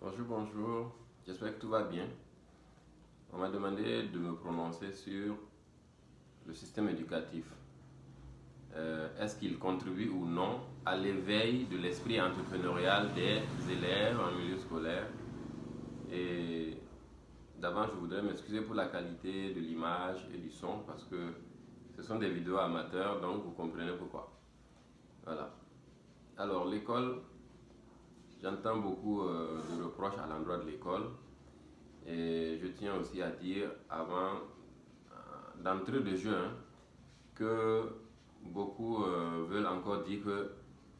Bonjour, bonjour. J'espère que tout va bien. On m'a demandé de me prononcer sur le système éducatif. Est-ce qu'il contribue ou non à l'éveil de l'esprit entrepreneurial des élèves en milieu scolaire? Et d'avant, je voudrais m'excuser pour la qualité de l'image et du son parce que ce sont des vidéos amateurs, donc vous comprenez pourquoi. Voilà. Alors, l'école, j'entends beaucoup de reproches à l'endroit de l'école. Et je tiens aussi à dire, avant d'entrer de jeu, que beaucoup veulent encore dire que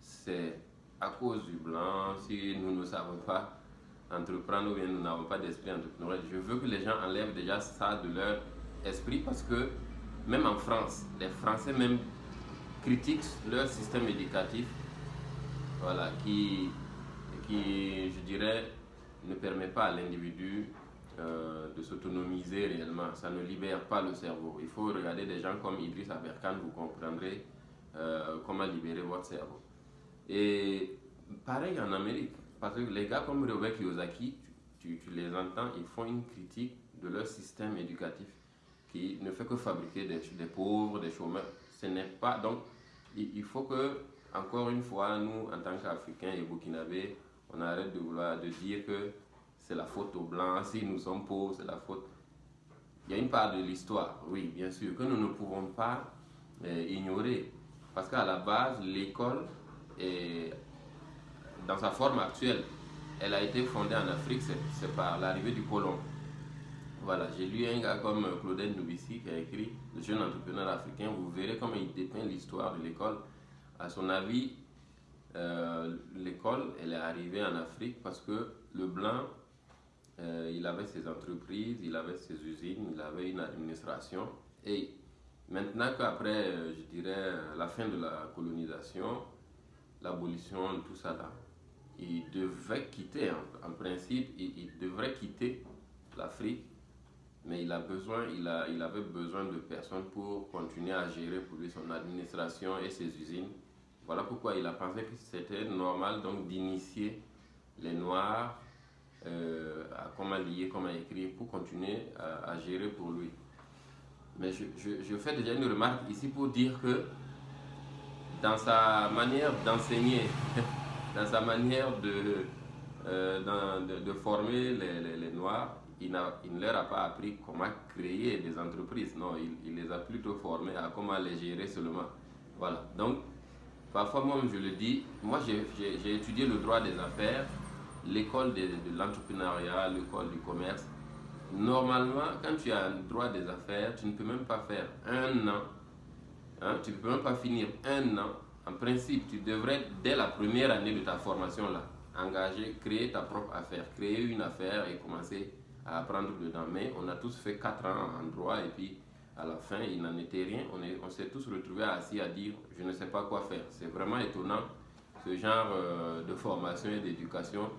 c'est à cause du blanc, si nous ne savons pas entreprendre ou bien nous n'avons pas d'esprit entrepreneurial. Je veux que les gens enlèvent déjà ça de leur esprit parce que même en France, les Français même critiquent leur système éducatif, voilà, qui, je dirais, ne permet pas à l'individu de s'autonomiser réellement. Ça ne libère pas le cerveau. Il faut regarder des gens comme Idriss Aberkan, vous comprendrez comment libérer votre cerveau. Et pareil en Amérique, parce que les gars comme Robert Kiyosaki, tu les entends, ils font une critique de leur système éducatif qui ne fait que fabriquer des pauvres, des chômeurs. Ce n'est pas. Donc, il faut que, encore une fois, nous, en tant qu'Africains et Burkinabés, on arrête de dire que c'est la faute aux Blancs, si nous sommes pauvres, c'est la faute. Il y a une part de l'histoire, oui, bien sûr, que nous ne pouvons pas ignorer. Parce qu'à la base, l'école, dans sa forme actuelle, elle a été fondée en Afrique, c'est par l'arrivée du colon. Voilà, j'ai lu un gars comme Claudel Nubissi qui a écrit Le jeune entrepreneur africain. Vous verrez comment il dépeint l'histoire de l'école. À son avis, l'école, elle est arrivée en Afrique parce que le blanc, il avait ses entreprises, il avait ses usines, il avait une administration. Et maintenant qu'après, je dirais, la fin de la colonisation, l'abolition de tout ça là, il devait quitter, en principe, il devrait quitter l'Afrique, mais il avait besoin de personnes pour continuer à gérer pour lui son administration et ses usines. Voilà pourquoi il a pensé que c'était normal donc d'initier les Noirs à comment lire, comment écrire pour continuer à gérer pour lui. Mais je fais déjà une remarque ici pour dire que dans sa manière d'enseigner, dans sa manière de former les Noirs, il ne leur a pas appris comment créer des entreprises. Non, il les a plutôt formés à comment les gérer seulement. Voilà. Donc, parfois, moi, je le dis, moi, j'ai étudié le droit des affaires, l'école de l'entrepreneuriat, l'école du commerce. Normalement, quand tu as le droit des affaires, tu ne peux même pas faire un an, hein, tu ne peux même pas finir un an. En principe, tu devrais, dès la première année de ta formation, là, engager, créer ta propre affaire, créer une affaire et commencer à apprendre dedans. Mais on a tous fait 4 ans en droit et puis à la fin, il n'en était rien. On s'est tous retrouvés assis à dire je ne sais pas quoi faire. C'est vraiment étonnant ce genre de formation et d'éducation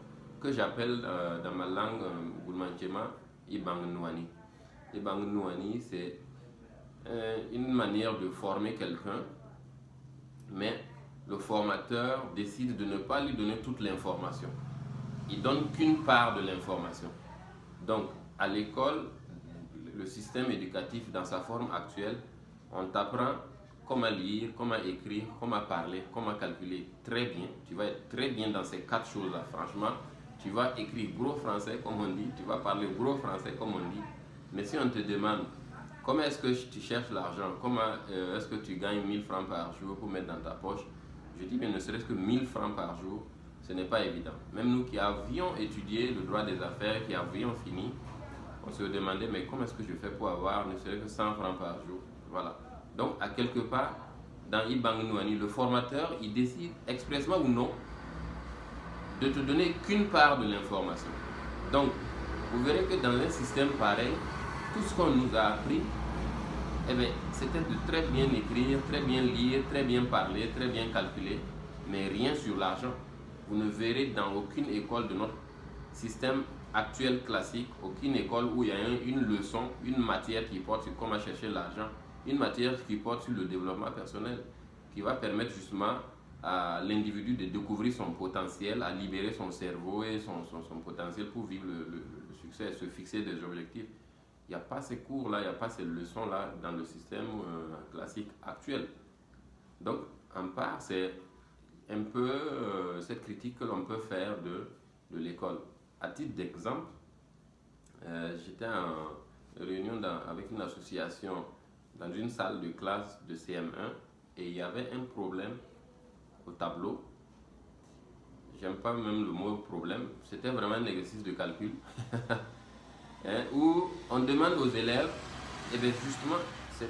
que j'appelle dans ma langue Goulmanchema Ibang Nwani. Ibang Nwani, c'est une manière de former quelqu'un, mais le formateur décide de ne pas lui donner toute l'information. Il donne qu'une part de l'information. Donc, à l'école, le système éducatif dans sa forme actuelle, on t'apprend comment lire, comment écrire, comment parler, comment calculer très bien. Tu vas être très bien dans ces 4 choses-là, franchement. Tu vas écrire gros français, comme on dit, tu vas parler gros français, comme on dit. Mais si on te demande comment est-ce que tu cherches l'argent, comment est-ce que tu gagnes 1000 francs par jour pour mettre dans ta poche, je dis, mais ne serait-ce que 1000 francs par jour, ce n'est pas évident. Même nous qui avions étudié le droit des affaires, qui avions fini, on se demandait, mais comment est-ce que je fais pour avoir ne serait-ce que 100 francs par jour? Voilà. Donc, à quelque part, dans Ibang Nwani, le formateur, il décide expressément ou non de te donner qu'une part de l'information. Donc, vous verrez que dans un système pareil, tout ce qu'on nous a appris, eh bien, c'était de très bien écrire, très bien lire, très bien parler, très bien calculer, mais rien sur l'argent. Vous ne verrez dans aucune école de notre système actuel classique, aucune école où il y a une leçon, une matière qui porte sur comment chercher l'argent, une matière qui porte sur le développement personnel, qui va permettre justement à l'individu de découvrir son potentiel, à libérer son cerveau et son potentiel pour vivre le succès, se fixer des objectifs. Il n'y a pas ces cours-là, il n'y a pas ces leçons-là dans le système classique actuel. Donc, en part, c'est un peu cette critique que l'on peut faire de l'école. À titre d'exemple, j'étais en réunion avec une association dans une salle de classe de CM1 et il y avait un problème au tableau. J'aime pas même le mot problème, c'était vraiment un exercice de calcul hein, où on demande aux élèves, et bien justement,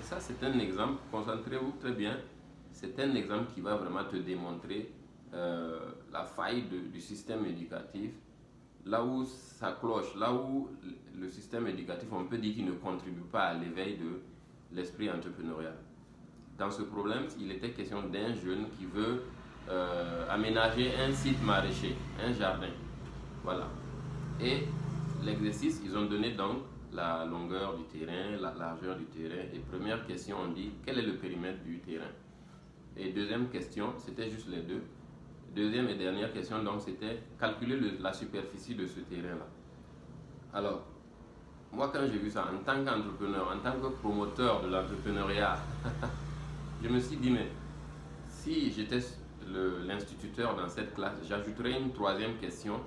ça c'est un exemple, concentrez-vous très bien, c'est un exemple qui va vraiment te démontrer la faille du système éducatif, là où ça cloche, là où le système éducatif, on peut dire qu'il ne contribue pas à l'éveil de l'esprit entrepreneurial. Dans ce problème, il était question d'un jeune qui veut aménager un site maraîcher, un jardin. Voilà. Et l'exercice, ils ont donné donc la longueur du terrain, la largeur du terrain. Et première question, on dit quel est le périmètre du terrain. Et deuxième question, c'était juste les deux. Deuxième et dernière question, donc, c'était calculer la superficie de ce terrain-là. Alors, moi, quand j'ai vu ça, en tant qu'entrepreneur, en tant que promoteur de l'entrepreneuriat, je me suis dit, mais si j'étais l'instituteur dans cette classe, j'ajouterais une troisième question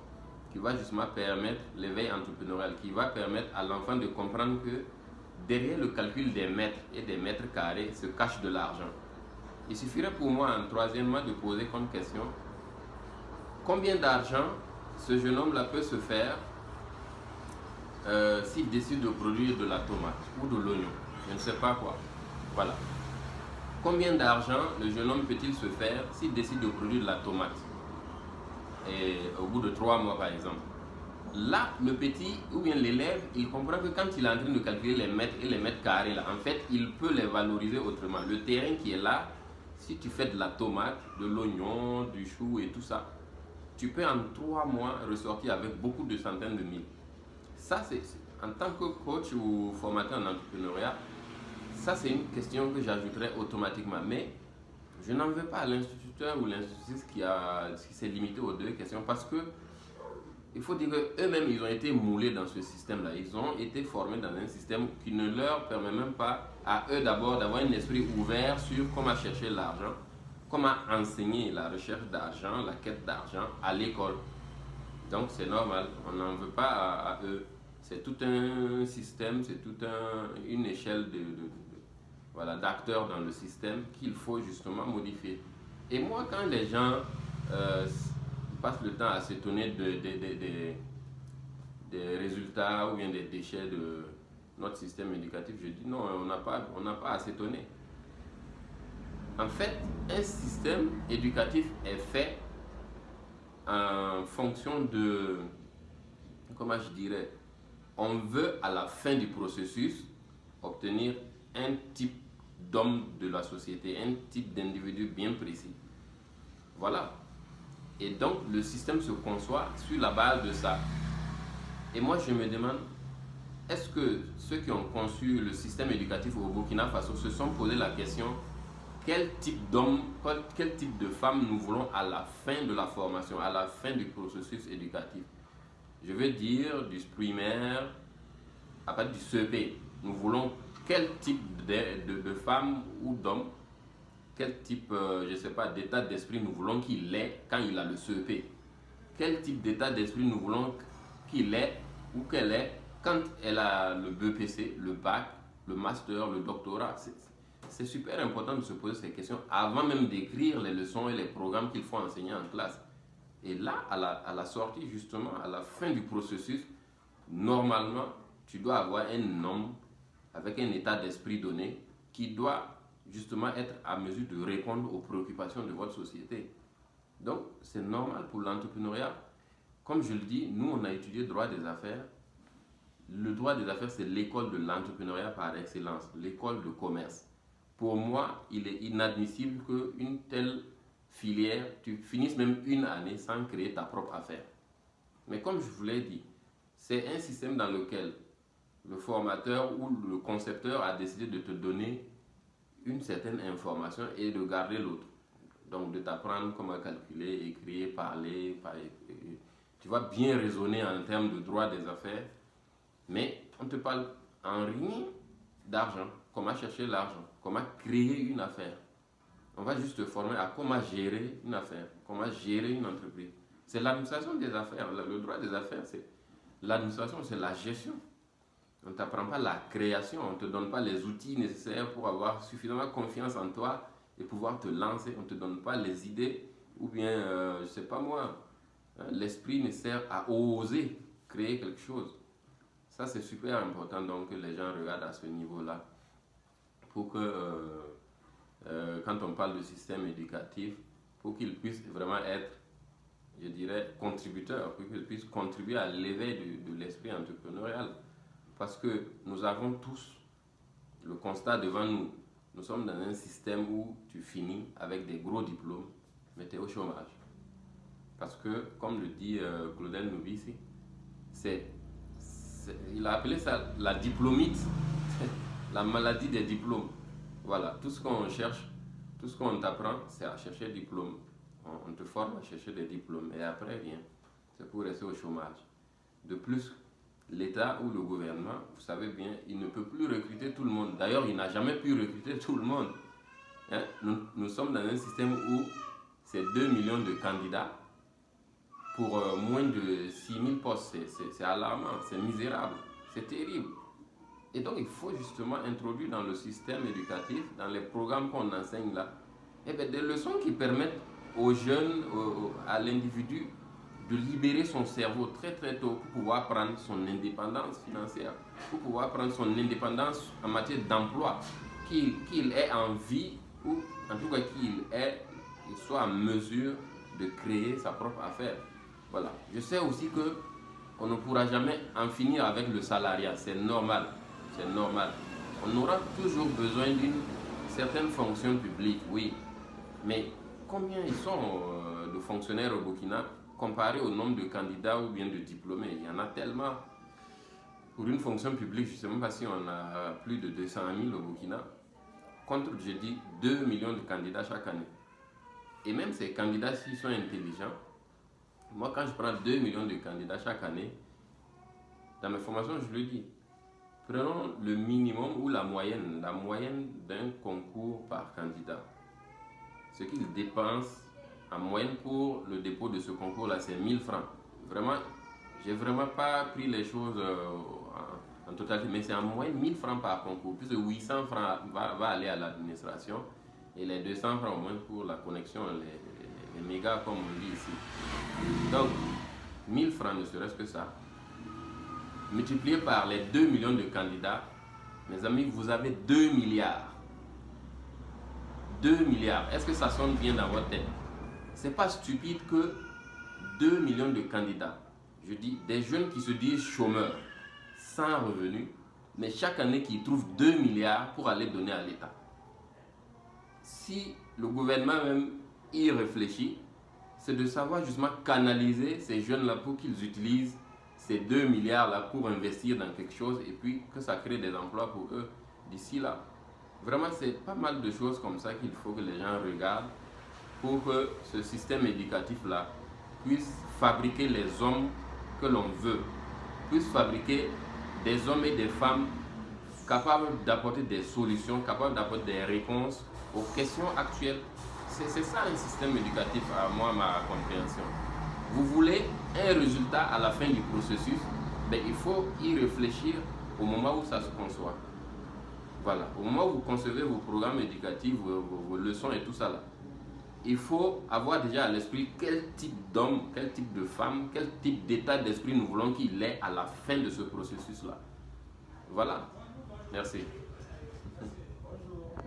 qui va justement permettre l'éveil entrepreneurial, qui va permettre à l'enfant de comprendre que derrière le calcul des mètres et des mètres carrés se cache de l'argent. Il suffirait pour moi, troisièmement, de poser comme question combien d'argent ce jeune homme-là peut se faire s'il décide de produire de la tomate ou de l'oignon, je ne sais pas quoi. Voilà. Combien d'argent le jeune homme peut-il se faire s'il décide de produire de la tomate et au bout de 3 mois par exemple. Là, le petit ou bien l'élève, il comprend que quand il est en train de calculer les mètres et les mètres carrés, là, en fait, il peut les valoriser autrement. Le terrain qui est là, si tu fais de la tomate, de l'oignon, du chou et tout ça, tu peux en 3 mois ressortir avec beaucoup de centaines de mille. Ça, c'est en tant que coach ou formateur en entrepreneuriat, ça c'est une question que j'ajouterais automatiquement. Mais je n'en veux pas à l'instituteur ou l'institutrice qui s'est limité aux 2 questions parce que il faut dire qu'eux-mêmes, ils ont été moulés dans ce système-là. Ils ont été formés dans un système qui ne leur permet même pas à eux d'abord d'avoir un esprit ouvert sur comment chercher l'argent, comment enseigner la recherche d'argent, la quête d'argent à l'école. Donc c'est normal, on n'en veut pas à eux. C'est tout un système, c'est toute une échelle voilà, d'acteurs dans le système qu'il faut justement modifier. Et moi, quand les gens passent le temps à s'étonner des résultats ou bien des déchets de notre système éducatif, je dis non, on n'a pas à s'étonner. En fait, un système éducatif est fait en fonction de, comment je dirais, on veut à la fin du processus obtenir un type d'homme de la société, un type d'individu bien précis. Voilà. Et donc le système se conçoit sur la base de ça. Et moi je me demande, est-ce que ceux qui ont conçu le système éducatif au Burkina Faso se sont posé la question quel type d'homme, quel type de femme nous voulons à la fin de la formation, à la fin du processus éducatif? Je veux dire du primaire, à partir du CEP. Nous voulons quel type de femme ou d'homme, quel type, je ne sais pas, d'état d'esprit nous voulons qu'il ait quand il a le CEP. Quel type d'état d'esprit nous voulons qu'il ait ou qu'elle ait quand elle a le BEPC, le bac, le master, le doctorat. C'est super important de se poser ces questions avant même d'écrire les leçons et les programmes qu'il faut enseigner en classe. Et là, à la sortie, justement, à la fin du processus, normalement, tu dois avoir un homme avec un état d'esprit donné qui doit justement être à mesure de répondre aux préoccupations de votre société. Donc, c'est normal pour l'entrepreneuriat. Comme je le dis, nous, on a étudié droit des affaires. Le droit des affaires, c'est l'école de l'entrepreneuriat par excellence, l'école de commerce. Pour moi, il est inadmissible qu'une telle filière, tu finisses même une année sans créer ta propre affaire. Mais comme je vous l'ai dit, c'est un système dans lequel le formateur ou le concepteur a décidé de te donner une certaine information et de garder l'autre. Donc de t'apprendre comment calculer, écrire, parler, tu vas bien raisonner en termes de droit des affaires, mais on te parle en rien d'argent, comment chercher l'argent, comment créer une affaire. On va juste te former à comment gérer une affaire, comment gérer une entreprise. C'est l'administration des affaires. Le droit des affaires, c'est l'administration, c'est la gestion. On ne t'apprend pas la création, on ne te donne pas les outils nécessaires pour avoir suffisamment confiance en toi et pouvoir te lancer. On ne te donne pas les idées ou bien, je ne sais pas moi, l'esprit nécessaire à oser créer quelque chose. Ça, c'est super important donc que les gens regardent à ce niveau-là pour que, quand on parle de système éducatif, pour qu'ils puissent vraiment être, je dirais, contributeurs, pour qu'ils puissent contribuer à l'éveil de l'esprit entrepreneurial. Parce que nous avons tous le constat devant nous. Nous sommes dans un système où tu finis avec des gros diplômes, mais tu es au chômage. Parce que, comme le dit Claudel Novici, il a appelé ça la diplomite, la maladie des diplômes. Voilà, tout ce qu'on cherche, tout ce qu'on t'apprend, c'est à chercher des diplômes. On te forme à chercher des diplômes et après, rien. C'est pour rester au chômage. De plus, l'État ou le gouvernement, vous savez bien, il ne peut plus recruter tout le monde. D'ailleurs, il n'a jamais pu recruter tout le monde. Hein? Nous sommes dans un système où c'est 2 millions de candidats pour moins de 6 000 postes. C'est alarmant, c'est misérable, c'est terrible. Et donc, il faut justement introduire dans le système éducatif, dans les programmes qu'on enseigne là, des leçons qui permettent aux jeunes, à l'individu, de libérer son cerveau très très tôt pour pouvoir prendre son indépendance financière, pour pouvoir prendre son indépendance en matière d'emploi, qu'il ait envie ou en tout cas qu'il soit en mesure de créer sa propre affaire. Voilà. Je sais aussi que on ne pourra jamais en finir avec le salariat, c'est normal, c'est normal. On aura toujours besoin d'une certaine fonction publique, oui, mais combien ils sont de fonctionnaires au Burkina comparé au nombre de candidats ou bien de diplômés? Il y en a tellement. Pour une fonction publique, je ne sais même pas si on a plus de 200 000 au Burkina, contre, je dis, 2 millions de candidats chaque année. Et même ces candidats, s'ils sont intelligents, moi quand je prends 2 millions de candidats chaque année, dans mes formations, je le dis, prenons le minimum ou la moyenne d'un concours par candidat. Ce qu'ils dépensent en moyenne pour le dépôt de ce concours-là, c'est 1000 francs. Vraiment, j'ai vraiment pas pris les choses en totalité, mais c'est en moyenne 1000 francs par concours, puisque 800 francs va aller à l'administration et les 200 francs au moins pour la connexion, les mégas comme on dit ici. Donc, 1000 francs ne serait-ce que ça, multiplié par les 2 millions de candidats, mes amis, vous avez 2 milliards. 2 milliards. Est-ce que ça sonne bien dans votre tête? C'est pas stupide que 2 millions de candidats, je dis des jeunes qui se disent chômeurs, sans revenus, mais chaque année qui trouvent 2 milliards pour aller donner à l'État. Si le gouvernement même y réfléchit, c'est de savoir justement canaliser ces jeunes-là pour qu'ils utilisent ces 2 milliards-là pour investir dans quelque chose et puis que ça crée des emplois pour eux d'ici là. Vraiment, c'est pas mal de choses comme ça qu'il faut que les gens regardent pour que ce système éducatif-là puisse fabriquer les hommes que l'on veut, puisse fabriquer des hommes et des femmes capables d'apporter des solutions, capables d'apporter des réponses aux questions actuelles. C'est ça un système éducatif, à moi, ma compréhension. Vous voulez un résultat à la fin du processus, mais il faut y réfléchir au moment où ça se conçoit. Voilà, au moment où vous concevez vos programmes éducatifs, vos leçons et tout ça là, il faut avoir déjà à l'esprit quel type d'homme, quel type de femme, quel type d'état d'esprit nous voulons qu'il ait à la fin de ce processus là. Voilà, merci.